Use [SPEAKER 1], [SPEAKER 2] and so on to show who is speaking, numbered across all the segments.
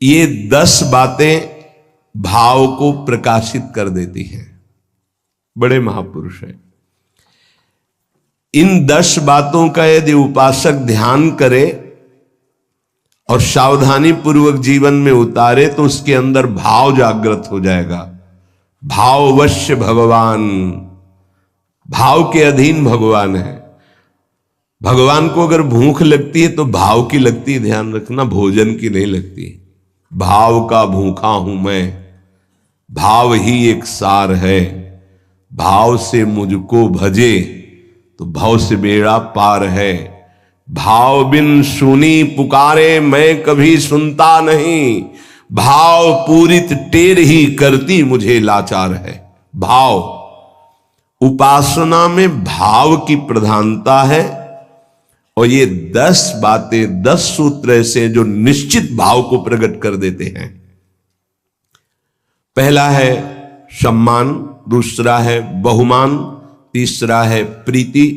[SPEAKER 1] ये 10 बातें भाव को प्रकाशित कर देती हैं। बड़े महापुरुष हैं। इन 10 बातों का यदि उपासक ध्यान करे और सावधानी पूर्वक जीवन में उतारे तो उसके अंदर भाव जागृत हो जाएगा। भाववश्य भगवान, भाव के अधीन भगवान है। भगवान को अगर भूख लगती है तो भाव की लगती है, ध्यान रखना, भोजन की नहीं लगती। भाव का भूखा हूं मैं, भाव ही एक सार है। भाव से मुझको भजे तो भाव से बेड़ा पार है। भाव बिन सुनी पुकारे मैं कभी सुनता नहीं, भाव पूरित टेर ही करती मुझे लाचार है। भाव, उपासना में भाव की प्रधानता है। और ये 10 बातें, 10 सूत्र ऐसे जो निश्चित भाव को प्रकट कर देते हैं। पहला है सम्मान, दूसरा है बहुमान, तीसरा है प्रीति,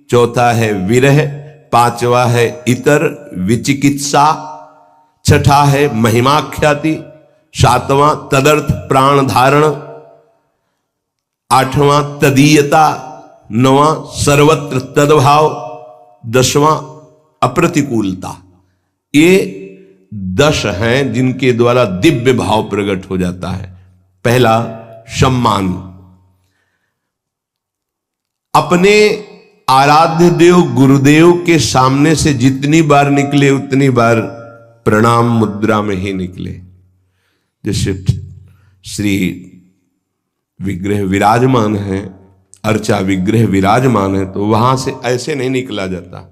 [SPEAKER 1] चौथा है विरह, पांचवा है इतर विचिकित्सा, छठा है महिमाख्याति, सातवां तदर्थ प्राण धारण, आठवां तदीयता, नवां सर्वत्र तदभाव, 10वां अप्रतिकूलता। ये 10 हैं जिनके द्वारा दिव्य भाव प्रकट हो जाता है। पहला सम्मान, अपने आराध्य देव गुरुदेव के सामने से जितनी बार निकले उतनी बार प्रणाम मुद्रा में ही निकले। जैसे श्री विग्रह विराजमान है, अर्चा विग्रह विराजमान है, तो वहां से ऐसे नहीं निकला जाता,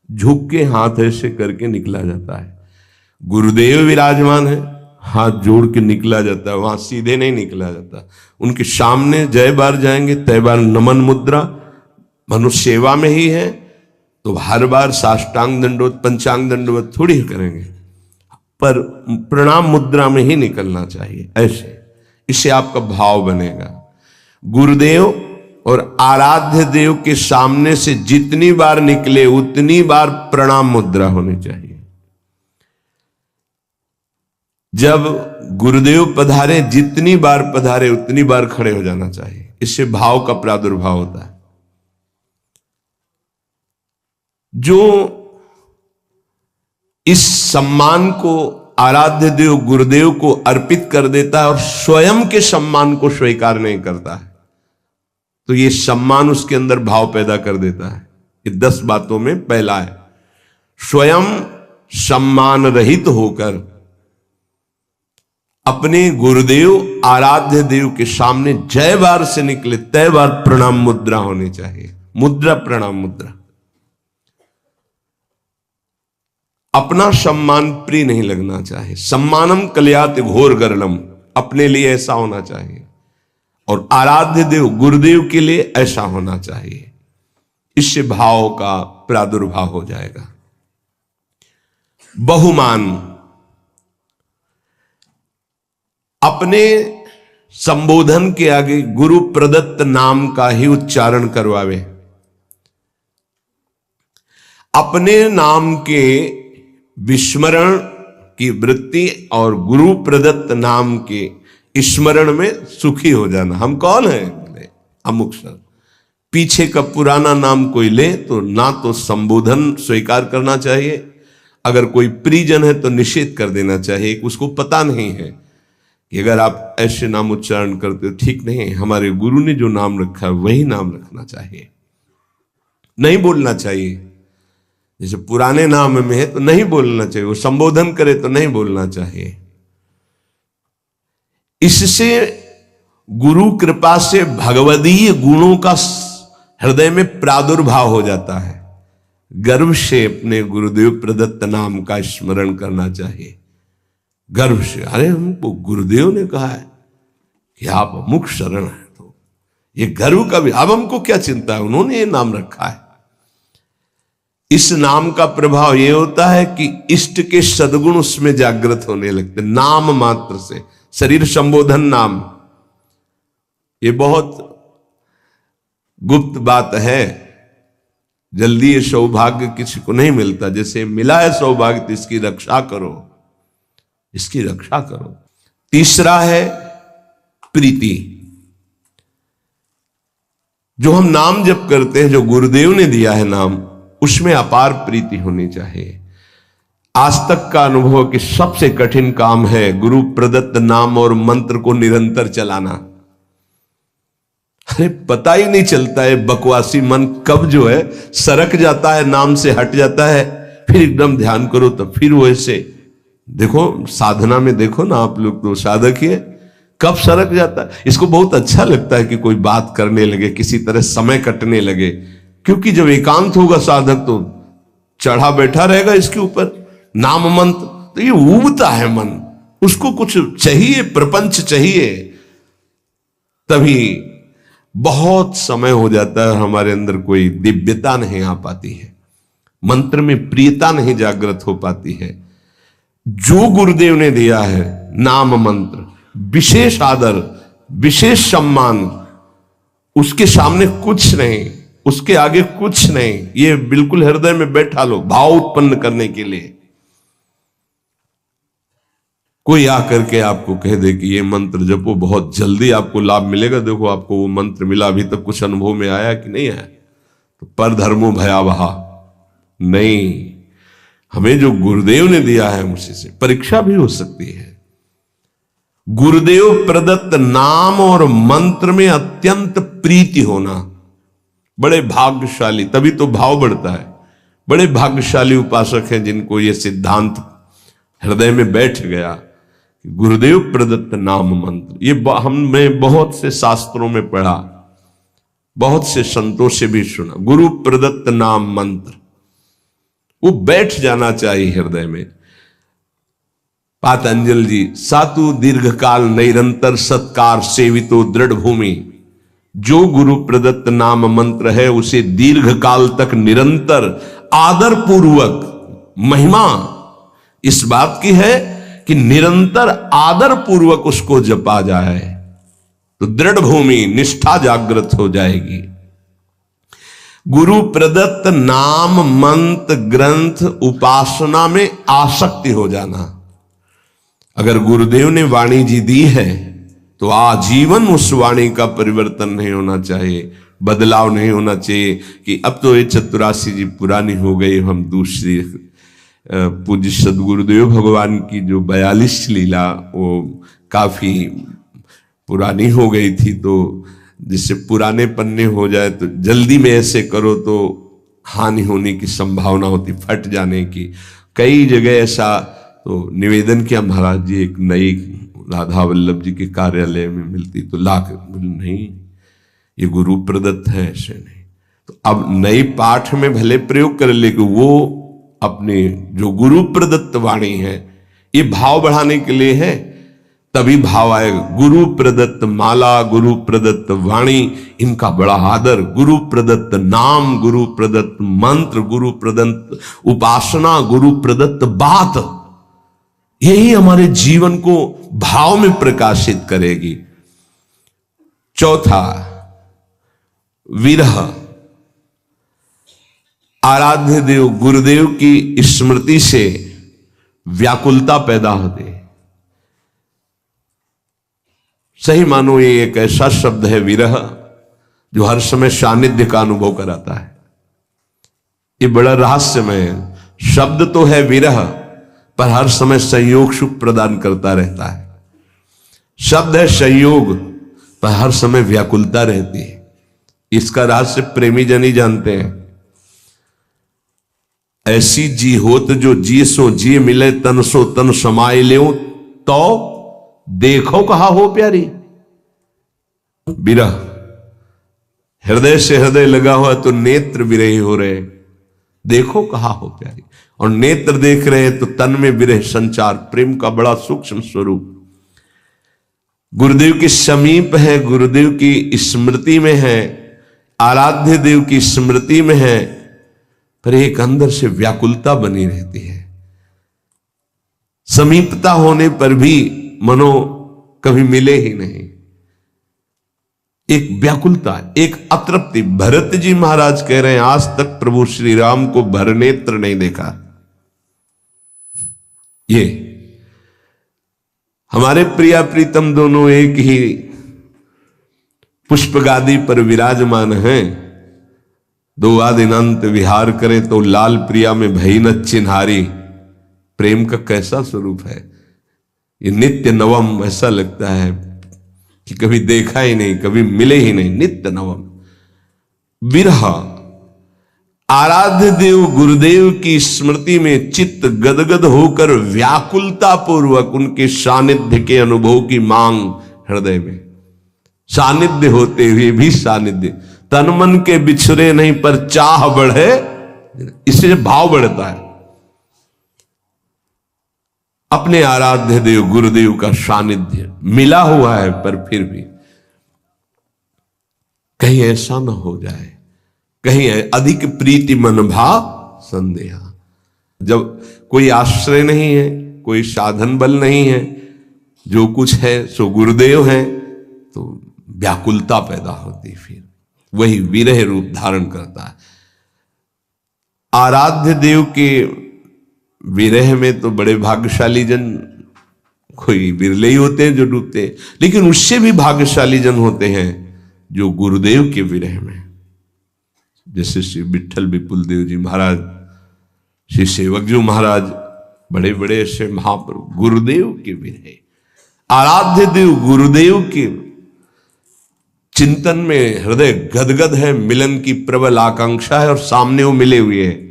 [SPEAKER 1] झुक के हाथ ऐसे करके निकला जाता है। गुरुदेव विराजमान है, हाथ जोड़ के निकला जाता है, वहां सीधे नहीं निकला जाता। उनके सामने जय बार जाएंगे तय बार नमन मुद्रा, मनुष्य सेवा में ही है तो हर बार साष्टांग दंडवत पंचांग दंडवत थोड़ी करेंगे, पर प्रणाम मुद्रा में ही निकलना चाहिए ऐसे। इससे आपका भाव बनेगा। गुरुदेव और आराध्य देव के सामने से जितनी बार निकले उतनी बार प्रणाम मुद्रा होनी चाहिए। जब गुरुदेव पधारे, जितनी बार पधारे उतनी बार खड़े हो जाना चाहिए। इससे भाव का प्रादुर्भाव होता है। जो इस सम्मान को आराध्य देव गुरुदेव को अर्पित कर देता है और स्वयं के सम्मान को स्वीकार नहीं करता है, तो ये सम्मान उसके अंदर भाव पैदा कर देता है। ये 10 बातों में पहला है। स्वयं सम्मान रहित होकर अपने गुरुदेव आराध्य देव के सामने जय बार से निकले तय बार प्रणाम मुद्रा होनी चाहिए। मुद्रा प्रणाम मुद्रा। अपना सम्मान प्रिय नहीं लगना चाहिए। सम्मानम कल्याति घोर गरलम, अपने लिए ऐसा होना चाहिए और आराध्य देव गुरुदेव के लिए ऐसा होना चाहिए। इससे भाव का प्रादुर्भाव हो जाएगा। बहुमान, अपने संबोधन के आगे गुरु प्रदत्त नाम का ही उच्चारण करवावे। अपने नाम के विस्मरण की वृत्ति और गुरु प्रदत्त नाम के स्मरण में सुखी हो जाना। हम कौन है? बोले अमुक सर। पीछे का पुराना नाम कोई ले तो ना तो संबोधन स्वीकार करना चाहिए, अगर कोई परिजन है तो निषेध कर देना चाहिए। उसको पता नहीं है कि अगर आप ऐसे नाम उच्चारण करते हो ठीक नहीं, हमारे गुरु ने जो नाम रखा है वही नाम रखना चाहिए, नहीं बोलना चाहिए। जैसे पुराने नाम में है तो नहीं बोलना चाहिए, वो संबोधन करे तो नहीं बोलना चाहिए। इससे गुरु कृपा से भगवदीय गुणों का हृदय में प्रादुर्भाव हो जाता है। गर्व से अपने गुरुदेव प्रदत्त नाम का स्मरण करना चाहिए। गर्व से, अरे हमको गुरुदेव ने कहा है कि आप अमुक शरण है, तो ये गर्व का भी, अब हमको क्या चिंता है, उन्होंने ये नाम रखा है। इस नाम का प्रभाव यह होता है कि इष्ट के सद्गुण उसमें जागृत होने लगते। नाम मात्र से शरीर संबोधन नाम, ये बहुत गुप्त बात है, जल्दी ये सौभाग्य किसी को नहीं मिलता। जैसे मिला है सौभाग्य तो इसकी रक्षा करो। इसकी रक्षा करो। तीसरा है प्रीति। जो हम नाम जप करते हैं, जो गुरुदेव ने दिया है नाम, उसमें अपार प्रीति होनी चाहिए। आज तक का अनुभव कि सबसे कठिन काम है गुरु प्रदत्त नाम और मंत्र को निरंतर चलाना। अरे पता ही नहीं चलता है, बकवासी मन कब जो है सरक जाता है, नाम से हट जाता है, फिर एकदम ध्यान करो तो फिर वैसे। देखो साधना में देखो ना, आप लोग तो साधक ही है, कब सरक जाता है। इसको बहुत अच्छा लगता है कि कोई बात करने लगे, किसी तरह समय कटने लगे, क्योंकि जब एकांत होगा साधक तो चढ़ा बैठा रहेगा इसके ऊपर नाम मंत्र, तो ये ऊबता है मन, उसको कुछ चाहिए, प्रपंच चाहिए, तभी बहुत समय हो जाता है, हमारे अंदर कोई दिव्यता नहीं आ पाती है, मंत्र में प्रियता नहीं जागृत हो पाती है। जो गुरुदेव ने दिया है नाम मंत्र, विशेष आदर, विशेष सम्मान, उसके सामने कुछ नहीं, उसके आगे कुछ नहीं। ये बिल्कुल हृदय में बैठा लो, भाव उत्पन्न करने के लिए। कोई आकर के आपको कह दे कि ये मंत्र जपो, बहुत जल्दी आपको लाभ मिलेगा, देखो आपको वो मंत्र मिला, अभी तक कुछ अनुभव में आया कि नहीं आया, तो पर धर्मो भयावहा नहीं। हमें जो गुरुदेव ने दिया है उसी से परीक्षा भी हो सकती है। गुरुदेव प्रदत्त नाम और मंत्र में अत्यंत प्रीति होना, बड़े भाग्यशाली, तभी तो भाव बढ़ता है। बड़े भाग्यशाली उपासक हैं जिनको ये सिद्धांत हृदय में बैठ गया, गुरुदेव प्रदत्त नाम मंत्र। ये हमने बहुत से शास्त्रों में पढ़ा, बहुत से संतों से भी सुना, गुरु प्रदत्त नाम मंत्र, वो बैठ जाना चाहिए हृदय में। पातंजल जी, सातु दीर्घकाल निरंतर सत्कार सेवितो दृढ़ भूमि। जो गुरु प्रदत्त नाम मंत्र है उसे दीर्घ काल तक निरंतर आदर पूर्वक, महिमा इस बात की है कि निरंतर आदर पूर्वक उसको जपा जाए तो दृढ़ भूमि, निष्ठा जागृत हो जाएगी। गुरु प्रदत्त नाम मंत्र ग्रंथ उपासना में आसक्ति हो जाना। अगर गुरुदेव ने वाणी जी दी है तो आजीवन उस वाणी का परिवर्तन नहीं होना चाहिए, बदलाव नहीं होना चाहिए कि अब तो ये 84 जी पुरानी हो गई, हम दूसरी। पूज्य सदगुरुदेव भगवान की जो 42 लीला वो काफी पुरानी हो गई थी, तो जिससे पुराने पन्ने हो जाए तो जल्दी में ऐसे करो तो हानि होने की संभावना होती, फट जाने की। कई जगह ऐसा तो निवेदन किया, महाराज जी एक नई राधा वल्लभ जी के कार्यालय में मिलती तो लाख, नहीं ये गुरु प्रदत्त है, ऐसे नहीं। तो अब नई पाठ में भले प्रयोग कर ले कि वो अपने जो गुरु प्रदत्त वाणी है, ये भाव बढ़ाने के लिए है, तभी भाव आएगा। गुरु प्रदत्त माला, गुरु प्रदत्त वाणी, इनका बड़ा आदर, गुरु प्रदत्त नाम, गुरु प्रदत्त मंत्र, गुरु प्रदत्त उपासना, गुरु प्रदत्त बात, यही हमारे जीवन को भाव में प्रकाशित करेगी। चौथा, विरह। आराध्य देव गुरुदेव की स्मृति से व्याकुलता पैदा होती है। सही मानो ये एक ऐसा शब्द है विरह जो हर समय सानिध्य का अनुभव कराता है। ये बड़ा रहस्यमय शब्द तो है विरह, पर हर समय संयोग सुख प्रदान करता रहता है। शब्द है संयोग, पर हर समय व्याकुलता रहती है। इसका रहस्य प्रेमी जन ही जानते हैं। ऐसी जी होत जो जी सो जी मिले, तन सो तन समाये ले, तो देखो कहा हो प्यारी। विरह हृदय से हृदय लगा हुआ तो नेत्र विरही हो रहे, देखो कहा हो प्यारी। और नेत्र देख रहे हैं तो तन में विरह संचार, प्रेम का बड़ा सूक्ष्म स्वरूप। गुरुदेव के समीप है, गुरुदेव की स्मृति में है, आराध्य देव की स्मृति में है, पर एक अंदर से व्याकुलता बनी रहती है। समीपता होने पर भी मनो कभी मिले ही नहीं, एक व्याकुलता, एक अतृप्ति। भरत जी महाराज कह रहे हैं आज तक प्रभु श्री राम को भरनेत्र नहीं देखा। ये हमारे प्रिया प्रीतम दोनों एक ही पुष्प गादी पर विराजमान हैं। दो आदिनांत विहार करें तो लाल प्रिया में भई न चिन्हारी। प्रेम का कैसा स्वरूप है ये, नित्य नवम। ऐसा लगता है कि कभी देखा ही नहीं, कभी मिले ही नहीं, नित्य नवम। विरह आराध्य देव गुरुदेव की स्मृति में चित्त गदगद होकर व्याकुलता पूर्वक उनके सानिध्य के अनुभव की मांग हृदय में। सानिध्य होते हुए भी सानिध्य, तन मन के बिछुरे नहीं पर चाह बढ़े, इससे भाव बढ़ता है। अपने आराध्य देव गुरुदेव का सानिध्य मिला हुआ है, पर फिर भी कहीं ऐसा न हो जाए, कहीं अधिक प्रीति मन भाव संदेहा। जब कोई आश्रय नहीं है, कोई साधन बल नहीं है, जो कुछ है सो गुरुदेव है, तो व्याकुलता पैदा होती, फिर वही विरह रूप धारण करता है। आराध्य देव के विरह में तो बड़े भाग्यशाली जन, कोई बिरले ही होते हैं जो डूबते हैं, लेकिन उससे भी भाग्यशाली जन होते हैं जो गुरुदेव के विरह में, जैसे श्री विठल विपुल देव जी महाराज, श्री सेवकजू महाराज, बड़े बड़े ऐसे महाप्रभु गुरुदेव के विरह। आराध्य देव गुरुदेव के चिंतन में हृदय गदगद है, मिलन की प्रबल आकांक्षा है और सामने वो मिले हुए हैं।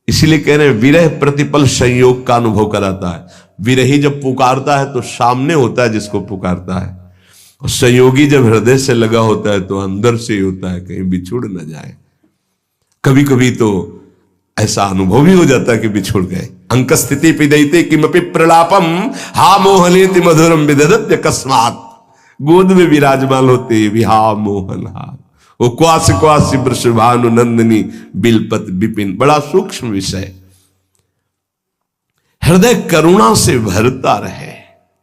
[SPEAKER 1] इसीलिए कह रहे हैं विरह प्रतिपल संयोग का अनुभव कराता है। विरही जब पुकारता है तो सामने होता है जिसको पुकारता है, और संयोगी जब हृदय से लगा होता है तो अंदर से ही होता है, कहीं बिछुड़ न जाए। कभी कभी तो ऐसा अनुभव भी हो जाता है कि बिछुड़ गए। अंक स्थिति पिदयते किमपि प्रलापम हा मोहनेति मधुरम विदधत्य अकस्मात्। गोद में विराजमान होते भी हा मोहन हा, वो क्वास क्वास वृषभानु नंदिनी बिलपत विपिन। बड़ा सूक्ष्म विषय। हृदय करुणा से भरता रहे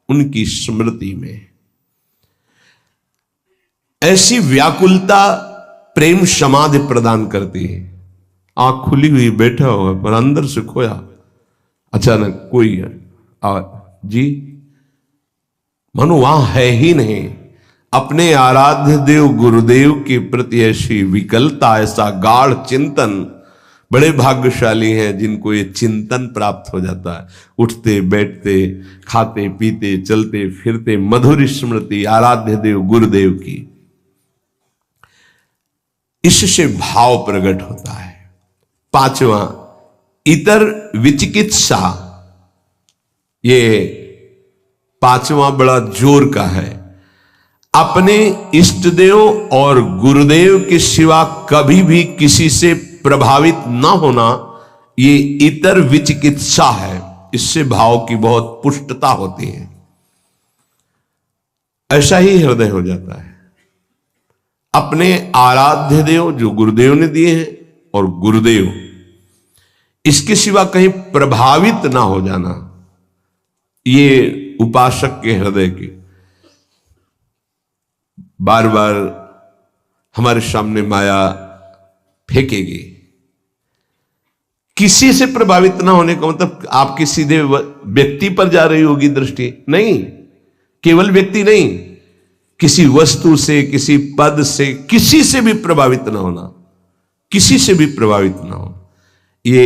[SPEAKER 1] उनकी स्मृति में। ऐसी व्याकुलता प्रेम समाधि प्रदान करती है। आंख खुली हुई बैठा हुआ पर अंदर से खोया, अचानक कोई जी मनो वहां है ही नहीं। अपने आराध्य देव गुरुदेव के प्रति ऐसी विकलता, ऐसा गाढ़ चिंतन, बड़े भाग्यशाली हैं जिनको ये चिंतन प्राप्त हो जाता है। उठते बैठते, खाते पीते, चलते फिरते मधुर स्मृति आराध्य देव गुरुदेव की, इससे भाव प्रकट होता है। पांचवा, इतर विचिकित्सा। ये पांचवा बड़ा जोर का है। अपने इष्ट देव और गुरुदेव के सिवा कभी भी किसी से प्रभावित ना होना, ये इतर विचिकित्सा है। इससे भाव की बहुत पुष्टता होती है। ऐसा ही हृदय हो जाता है। अपने आराध्य देव जो गुरुदेव ने दिए हैं और गुरुदेव, इसके सिवा कहीं प्रभावित ना हो जाना, ये उपासक के हृदय की बार बार हमारे सामने माया फेंकेगी। किसी से प्रभावित ना होने का मतलब आपकी सीधे व्यक्ति पर जा रही होगी दृष्टि, नहीं, केवल व्यक्ति नहीं, किसी वस्तु से, किसी पद से, किसी से भी प्रभावित ना होना, किसी से भी प्रभावित ना हो। ये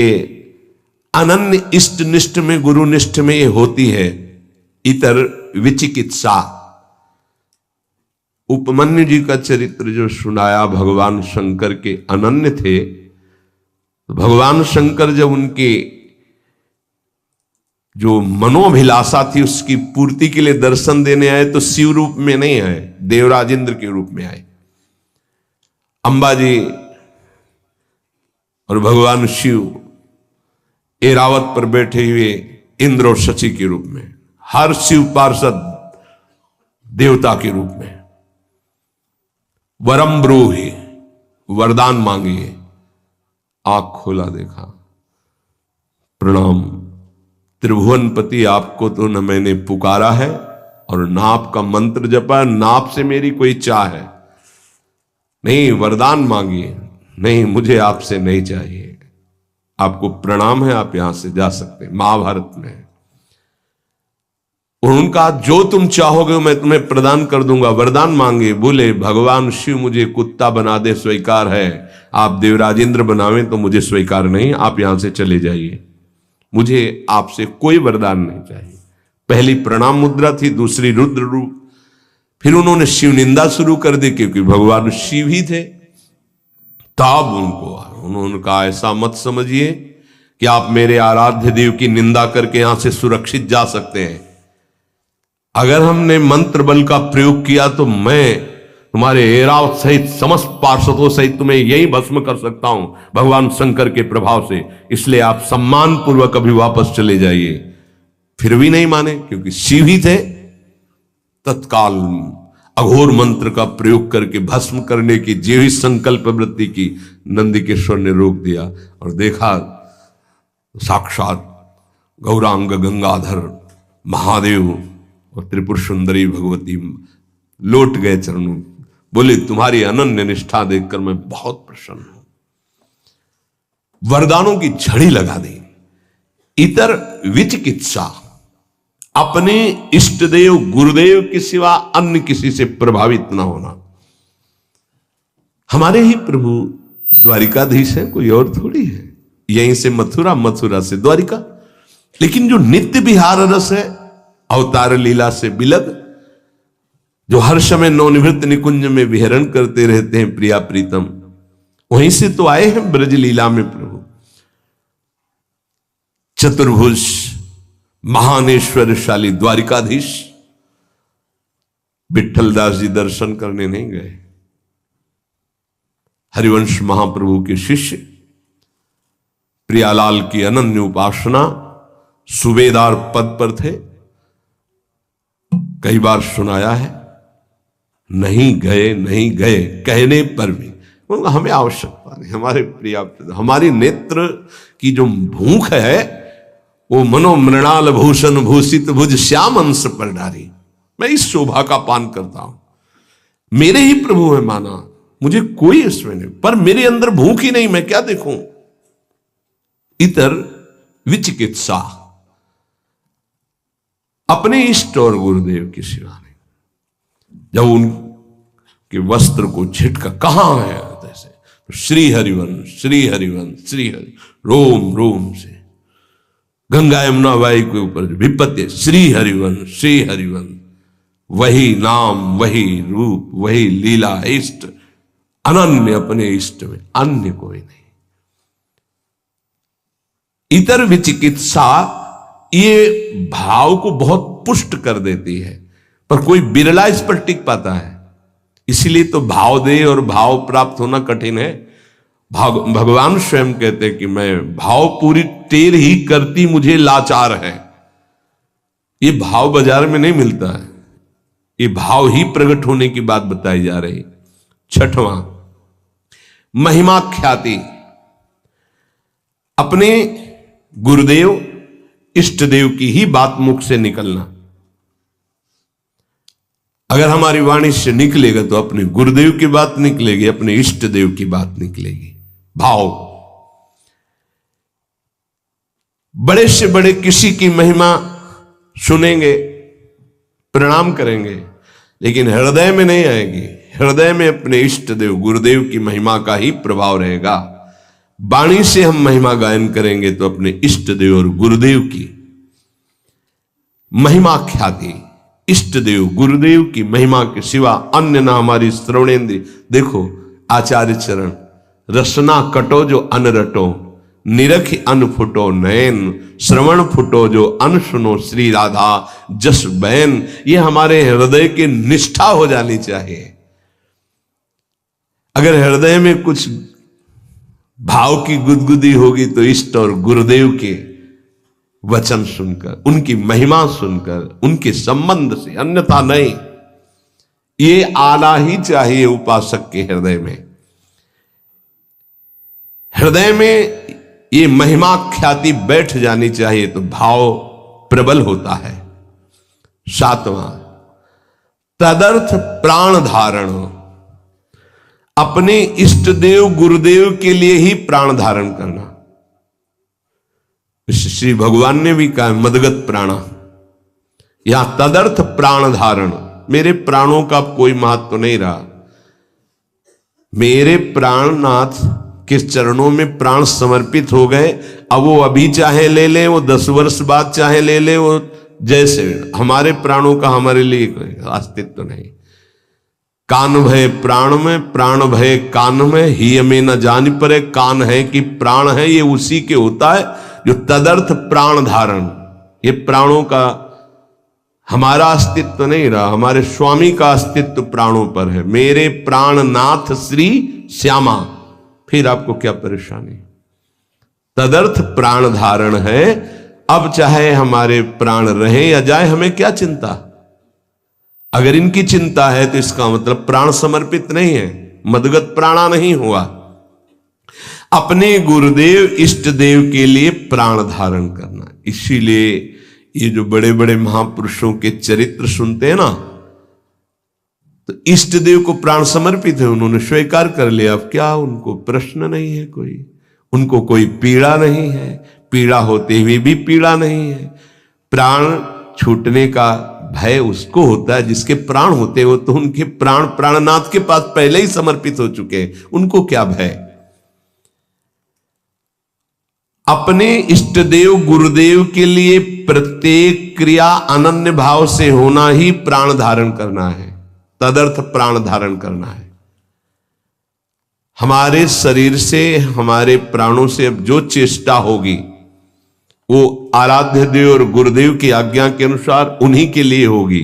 [SPEAKER 1] अनन्य इष्ट निष्ठ में, गुरु निष्ठ में ये होती है इतर विचिकित्सा। उपमन्यु जी का चरित्र जो सुनाया, भगवान शंकर के अनन्य थे। भगवान शंकर जब उनके जो मनोभिलाषा थी उसकी पूर्ति के लिए दर्शन देने आए तो शिव रूप में नहीं आए, देवराज इंद्र के रूप में आए। अंबा जी और भगवान शिव एरावत पर बैठे हुए इंद्र और शची के रूप में, हर शिव पार्षद देवता के रूप में। वरम ब्रूहि, वरदान मांगिए। आंख खोला, देखा, प्रणाम त्रिभुवनपति, आपको तो न मैंने पुकारा है और ना आपका मंत्र जपा, ना आपसे मेरी कोई चाह है। नहीं, वरदान मांगिए। नहीं, मुझे आपसे नहीं चाहिए, आपको प्रणाम है, आप यहां से जा सकते हैं। महाभारत में उनका जो तुम चाहोगे मैं तुम्हें प्रदान कर दूंगा। वरदान मांगे, बोले भगवान शिव मुझे कुत्ता बना दे स्वीकार है, आप देवराजेंद्र बनावें तो मुझे स्वीकार नहीं, आप यहां से चले जाइए, मुझे आपसे कोई वरदान नहीं चाहिए। पहली प्रणाम मुद्रा थी, दूसरी रुद्र रूप। फिर उन्होंने शिव निंदा शुरू कर दी क्योंकि भगवान शिव ही थे। तब उन्होंने कहा ऐसा मत समझिए कि आप मेरे आराध्य देव की निंदा करके यहां से सुरक्षित जा सकते हैं। अगर हमने मंत्र बल का प्रयोग किया तो मैं तुम्हारे ऐरावत सहित समस्त पार्षदों सहित तुम्हें यही भस्म कर सकता हूं भगवान शंकर के प्रभाव से, इसलिए आप सम्मान पूर्वक अभी वापस चले जाइए। फिर भी नहीं माने क्योंकि शिव ही थे। तत्काल अघोर मंत्र का प्रयोग करके भस्म करने की जीवी संकल्प वृत्ति की नंदिकेश्वर ने रोक दिया और देखा साक्षात गौरांग गंगाधर महादेव और त्रिपुर सुंदरी भगवती लौट गए चरणों, बोले तुम्हारी अनन्य निष्ठा देखकर मैं बहुत प्रसन्न हूं। वरदानों की झड़ी लगा दी। इतर विचिकित्सा, अपने इष्ट देव गुरुदेव के सिवा अन्य किसी से प्रभावित ना होना। हमारे ही प्रभु द्वारिकाधीश है, कोई और थोड़ी है। यहीं से मथुरा, मथुरा से द्वारिका। लेकिन जो नित्य विहार रस है, अवतार लीला से बिलग, जो हर समय नवनिवृत्त निकुंज में विहरण करते रहते हैं प्रिया प्रीतम, वहीं से तो आए हैं ब्रज लीला में प्रभु। चतुर्भुज महानेश्वरशाली द्वारिकाधीश विठ्ठलदास जी दर्शन करने नहीं गए। हरिवंश महाप्रभु के शिष्य प्रियालाल की अनन्य उपासना सूबेदार पद पर थे। कई बार सुनाया है, नहीं गए नहीं गए कहने पर भी हमें आवश्यकता नहीं। हमारे प्रिया, हमारी नेत्र की जो भूख है वो मनोमृणाल भूषण भूषित भुज श्याम अंश पर डारी। मैं इस शोभा का पान करता हूं। मेरे ही प्रभु है माना, मुझे कोई इसमें नहीं, पर मेरे अंदर भूख ही नहीं, मैं क्या देखूं। इतर विचिकित्सा, अपने इष्ट और गुरुदेव की सिवा नहीं। जब उनके वस्त्र को झटका, कहां है जैसे तो श्री हरिवंश श्री हरिवंश श्री हरि, रोम रोम से गंगा यमुना वाई के ऊपर विपत्ति श्री हरिवंश श्री हरिवंश। वही नाम, वही रूप, वही लीला, इष्ट अनन्य, अपने इष्ट में अन्य कोई नहीं। इतर विचिकित्सा ये भाव को बहुत पुष्ट कर देती है, पर कोई बिरला इस पर टिक पाता है। इसीलिए तो भाव दे और भाव प्राप्त होना कठिन है। भगवान स्वयं कहते कि मैं भाव पूरी टेर ही करती मुझे लाचार है। ये भाव बाजार में नहीं मिलता है, ये भाव ही प्रकट होने की बात बताई जा रही। छठवां, महिमा ख्याति, अपने गुरुदेव इष्ट देव की ही बात मुख से निकलना। अगर हमारी वाणी से निकलेगा तो अपने गुरुदेव की बात निकलेगी, अपने इष्ट देव की बात निकलेगी। भाव, बड़े से बड़े किसी की महिमा सुनेंगे, प्रणाम करेंगे, लेकिन हृदय में नहीं आएगी। हृदय में अपने इष्ट देव गुरुदेव की महिमा का ही प्रभाव रहेगा। वाणी से हम महिमा गायन करेंगे तो अपने इष्ट देव और गुरुदेव की महिमा ख्याति, इष्ट देव गुरुदेव की महिमा के सिवा अन्य ना हमारी श्रवणेन्द्रिय। देखो आचार्य चरण, रसना कटो जो अन रटो, निरखि अन फुटो नयन, श्रवण फुटो जो अन सुनो श्री राधा जस बैन। ये हमारे हृदय की निष्ठा हो जानी चाहिए। अगर हृदय में कुछ भाव की गुदगुदी होगी तो इष्ट और गुरुदेव के वचन सुनकर, उनकी महिमा सुनकर, उनके संबंध से, अन्यथा नहीं। ये आना ही चाहिए उपासक के हृदय में। हृदय में ये महिमा ख्याति बैठ जानी चाहिए तो भाव प्रबल होता है। सातवां, तदर्थ प्राण धारण, अपने इष्ट देव गुरुदेव के लिए ही प्राण धारण करना। श्री भगवान ने भी कहा मदगत प्राणा, यहां तदर्थ प्राण धारण, मेरे प्राणों का अब कोई महत्व नहीं रहा। मेरे प्राणनाथ के चरणों में प्राण समर्पित हो गए। अब वो अभी चाहे ले ले, वो 10 वर्ष बाद चाहे ले ले, वो जैसे, हमारे प्राणों का हमारे लिए कोई अस्तित्व नहीं। कान भय प्राण में, प्राण भय कान में, ही हमें न जान परे। कान है कि प्राण है, ये उसी के होता है जो तदर्थ प्राण धारण। ये प्राणों का हमारा अस्तित्व नहीं रहा, हमारे स्वामी का अस्तित्व प्राणों पर है। मेरे प्राणनाथ श्री श्यामा, फिर आपको क्या परेशानी? तदर्थ प्राण धारण है। अब चाहे हमारे प्राण रहे या जाए, हमें क्या चिंता? अगर इनकी चिंता है तो इसका मतलब प्राण समर्पित नहीं है, मदगत प्राणा नहीं हुआ। अपने गुरुदेव इष्ट देव के लिए प्राण धारण करना। इसीलिए ये जो बड़े बड़े महापुरुषों के चरित्र सुनते हैं ना, तो इष्ट देव को प्राण समर्पित है, उन्होंने स्वीकार कर लिया। अब क्या उनको प्रश्न नहीं है कोई, उनको कोई पीड़ा नहीं है, पीड़ा होते हुए भी पीड़ा नहीं है। प्राण छूटने का भय उसको होता है जिसके प्राण होते हो, तो उनके प्राण प्राणनाथ के पास पहले ही समर्पित हो चुके हैं, उनको क्या भय? अपने इष्ट देव गुरुदेव के लिए प्रत्येक क्रिया अनन्य भाव से होना ही प्राण धारण करना है, तदर्थ प्राण धारण करना है। हमारे शरीर से, हमारे प्राणों से अब जो चेष्टा होगी वो आराध्य देव और गुरुदेव की आज्ञा के अनुसार उन्हीं के लिए होगी,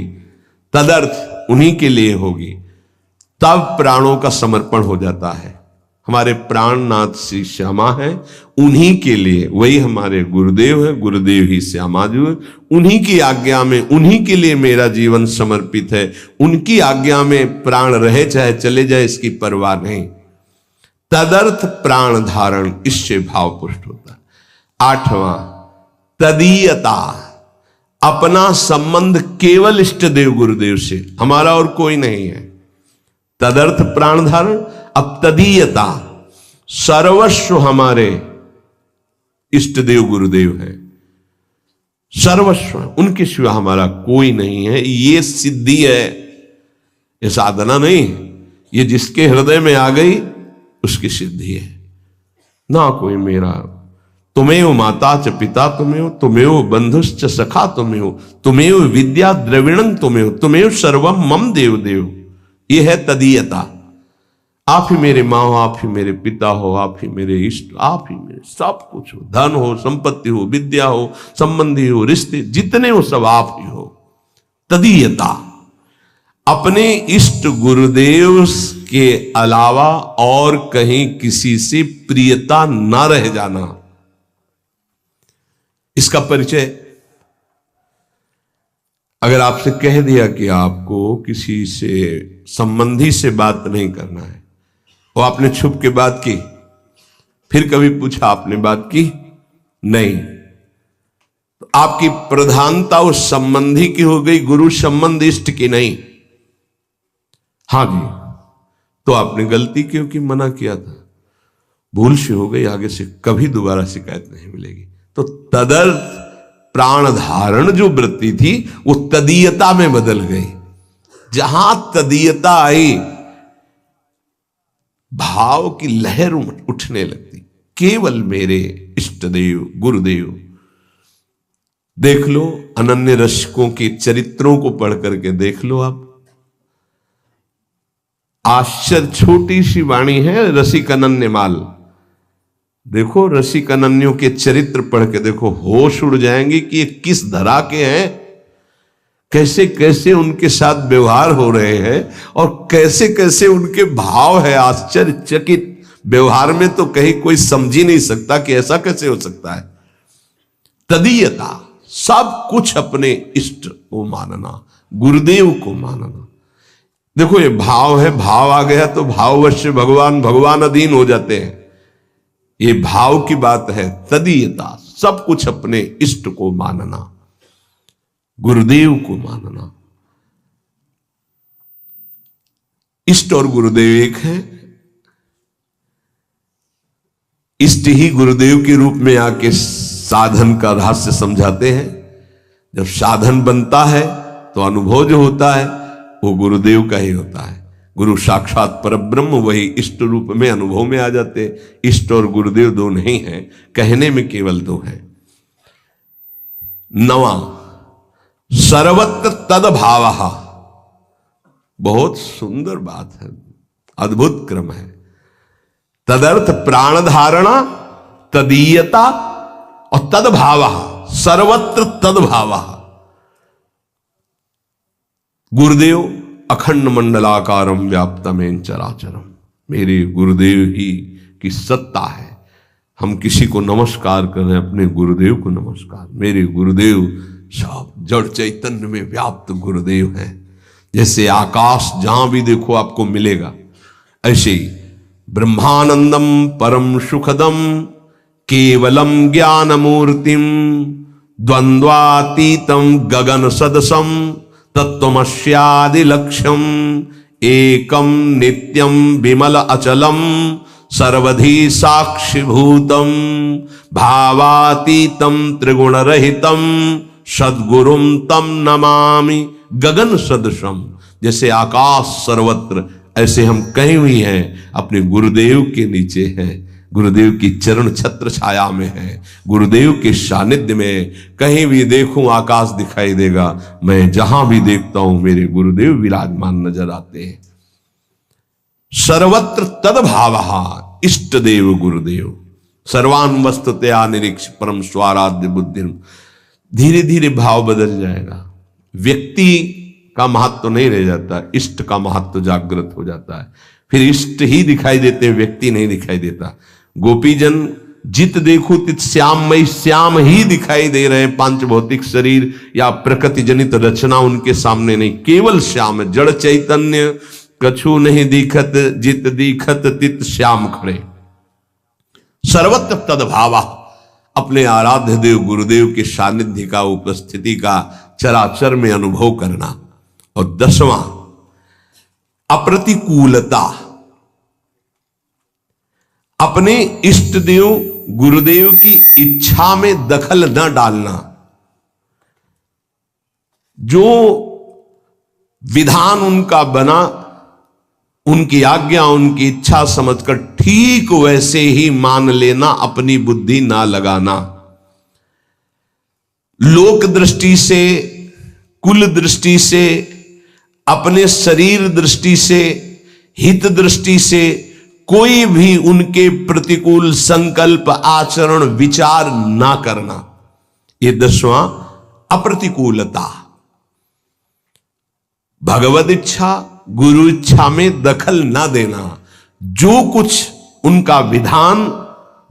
[SPEAKER 1] तदर्थ उन्हीं के लिए होगी। तब प्राणों का समर्पण हो जाता है। हमारे प्राणनाथ श्री श्यामा है, उन्हीं के लिए, वही हमारे गुरुदेव है, गुरुदेव ही श्यामा जी है। उन्हीं की आज्ञा में, उन्हीं के लिए मेरा जीवन समर्पित है। उनकी आज्ञा में प्राण रहे चाहे चले जाए, इसकी परवाह नहीं। तदर्थ प्राण धारण, इससे भाव पुष्ट होता है। 8वां तदीयता, अपना संबंध केवल इष्ट देव गुरुदेव से, हमारा और कोई नहीं है। तदर्थ प्राण धारण। अब तदीयता, सर्वस्व हमारे इष्ट देव गुरुदेव है, सर्वस्व, उनके सिवा हमारा कोई नहीं है। ये सिद्धि है, ये साधना नहीं, ये जिसके हृदय में आ गई उसकी सिद्धि है। ना कोई मेरा, तुमेव माता च पिता तुमेव, तुमेव बंधुश्च सखा तुमेव, तुमेव विद्या द्रविणं तुमेव, तुमेव सर्वम मम देव देव। ये है तदीयता। आप ही मेरे माँ हो, आप ही मेरे पिता हो, आप ही मेरे इष्ट, आप ही मेरे सब कुछ हो। धन हो, संपत्ति हो, विद्या हो, संबंधी हो, रिश्ते जितने हो सब आप ही हो। तदीयता, अपने इष्ट गुरुदेव के अलावा और कहीं किसी से प्रियता न रह जाना, इसका परिचय। अगर आपसे कह दिया कि आपको किसी से संबंधी से बात नहीं करना है, वो आपने छुप के बात की, फिर कभी पूछा आपने बात की नहीं, तो आपकी प्रधानता उस संबंधी की हो गई, गुरु संबंध इष्ट की नहीं। हाँ जी, तो आपने गलती क्योंकि मना किया था, भूल से हो गई, आगे से कभी दोबारा शिकायत नहीं मिलेगी। तो तदर्थ प्राण धारण जो वृत्ति थी वो तदीयता में बदल गई। जहां तदीयता आई, भाव की लहर उठने लगती, केवल मेरे इष्ट देव गुरुदेव। देख लो, अनन्य रसिकों के चरित्रों को पढ़ करके देख लो आप। आश्चर्य, छोटी सी वाणी है, रसिक अनन्य माल। देखो, रसिक अनन्यों के चरित्र पढ़ के देखो, होश उड़ जाएंगे कि ये किस धरा के हैं, कैसे कैसे उनके साथ व्यवहार हो रहे हैं और कैसे कैसे उनके भाव है। आश्चर्यचकित व्यवहार में तो कहीं कोई समझ ही नहीं सकता कि ऐसा कैसे हो सकता है। तदीयता, सब कुछ अपने इष्ट को मानना, गुरुदेव को मानना। देखो, ये भाव है, भाव आ गया तो भाववश भगवान, भगवान अधीन हो जाते हैं। ये भाव की बात है। तदीयता, सब कुछ अपने इष्ट को मानना, गुरुदेव को मानना। इष्ट और गुरुदेव एक है। इष्ट ही गुरुदेव के रूप में आके साधन का रहस्य समझाते हैं। जब साधन बनता है तो अनुभव जो होता है वो गुरुदेव का ही होता है। गुरु साक्षात परब्रह्म, वही इष्ट रूप में अनुभव में आ जाते। इष्ट और गुरुदेव दो नहीं है, कहने में केवल दो है। नवा, सर्वत्र तद्भावः। बहुत सुंदर बात है, अद्भुत क्रम है। तदर्थ प्राण धारणा, तदीयता और तद्भावः, सर्वत्र तद्भावः। गुरुदेव अखंड मंडलाकारम व्याप्तमेन चराचरम, मेरे गुरुदेव ही की सत्ता है। हम किसी को नमस्कार करें, अपने गुरुदेव को नमस्कार। मेरे गुरुदेव सब जड़ चैतन्य में व्याप्त गुरुदेव हैं। जैसे आकाश जहां भी देखो आपको मिलेगा, ऐसे ही ब्रह्मानंदम परम सुखदम केवलम ज्ञान मूर्तिम द्वंद्वातीतम गगन सदसम तत्वमस्यादि लक्ष्यम एकम नित्यम विमल अचलम सर्वधी साक्षिभूतम भावातीतम त्रिगुण रहितम सद्गुरुम तम नमामि गगन सदृशम। जैसे आकाश सर्वत्र, ऐसे हम कहीं भी हैं अपने गुरुदेव के नीचे हैं, गुरुदेव की चरण छत्र छाया में है, गुरुदेव के सानिध्य में। कहीं भी देखूं आकाश दिखाई देगा, मैं जहां भी देखता हूं मेरे गुरुदेव विराजमान नजर आते हैं। सर्वत्र तद्भावः, इष्ट देव गुरुदेव। सर्वान् वस्तुतया निरीक्ष परम स्वाराध्य बुद्धि। धीरे धीरे भाव बदल जाएगा, व्यक्ति का महत्व नहीं रह जाता, इष्ट का महत्व जागृत हो जाता है। फिर इष्ट ही दिखाई देते, व्यक्ति नहीं दिखाई देता। गोपीजन जित देखो तित श्याममय, श्याम ही दिखाई दे रहे हैं। पांच भौतिक शरीर या प्रकृति जनित रचना उनके सामने नहीं, केवल श्याम, जड़ चैतन्य कछु नहीं दिखत, जित दिखत तित श्याम खड़े। सर्वत्र तद्भावा, अपने आराध्य देव गुरुदेव के सानिध्य का, उपस्थिति का चराचर में अनुभव करना। और 10वां, अप्रतिकूलता, अपने इष्ट देव गुरुदेव की इच्छा में दखल न डालना। जो विधान उनका बना, उनकी आज्ञा, उनकी इच्छा समझकर ठीक वैसे ही मान लेना, अपनी बुद्धि ना लगाना। लोक दृष्टि से, कुल दृष्टि से, अपने शरीर दृष्टि से, हित दृष्टि से कोई भी उनके प्रतिकूल संकल्प, आचरण, विचार ना करना। ये 10वां, अप्रतिकूलता। भगवद इच्छा, गुरु इच्छा में दखल ना देना। जो कुछ उनका विधान,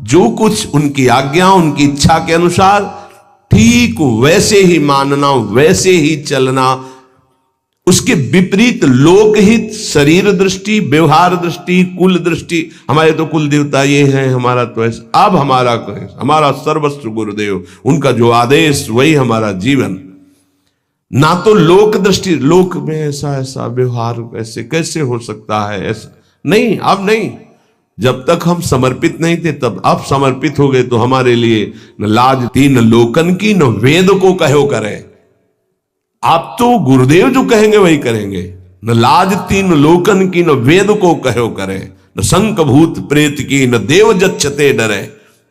[SPEAKER 1] जो कुछ उनकी आज्ञा, उनकी इच्छा के अनुसार ठीक वैसे ही मानना, वैसे ही चलना। उसके विपरीत लोकहित, शरीर दृष्टि, व्यवहार दृष्टि, कुल दृष्टि, हमारे तो कुल देवता ये हैं, हमारा तो ऐसा, अब हमारा हमारा सर्वस्व गुरुदेव, उनका जो आदेश वही हमारा जीवन। ना तो लोक दृष्टि, लोक में ऐसा ऐसा व्यवहार ऐसे कैसे हो सकता है, ऐसा नहीं, अब नहीं। जब तक हम समर्पित नहीं थे, तब अब समर्पित हो गए तो हमारे लिए न लाज थी न लोकन की, न वेद को कहो करे। आप तो गुरुदेव जो कहेंगे वही करेंगे। न लाज थी न लोकन की, न वेद को कहो करे, न शंक भूत प्रेत की, न देव जच्छते डरे।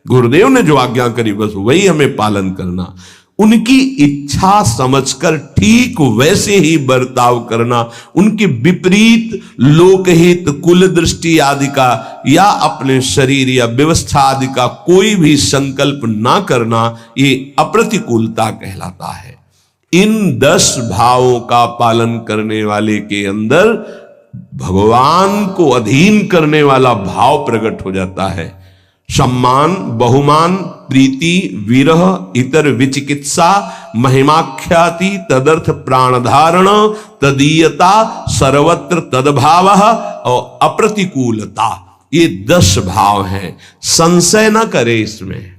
[SPEAKER 1] गुरुदेव ने जो आज्ञा करी बस वही हमें पालन करना। उनकी इच्छा समझकर ठीक वैसे ही बर्ताव करना। उनके विपरीत लोकहित, कुल दृष्टि आदि का या अपने शरीर या व्यवस्था आदि का कोई भी संकल्प ना करना, ये अप्रतिकूलता कहलाता है। इन 10 भावों का पालन करने वाले के अंदर भगवान को अधीन करने वाला भाव प्रकट हो जाता है। सम्मान, बहुमान, प्रीति, विरह, इतर विचिकित्सा, महिमाख्याति, तदर्थ प्राणधारण, तदीयता, सर्वत्र तद्भाव और अप्रतिकूलता, ये 10 भाव हैं। संशय न करे इसमें।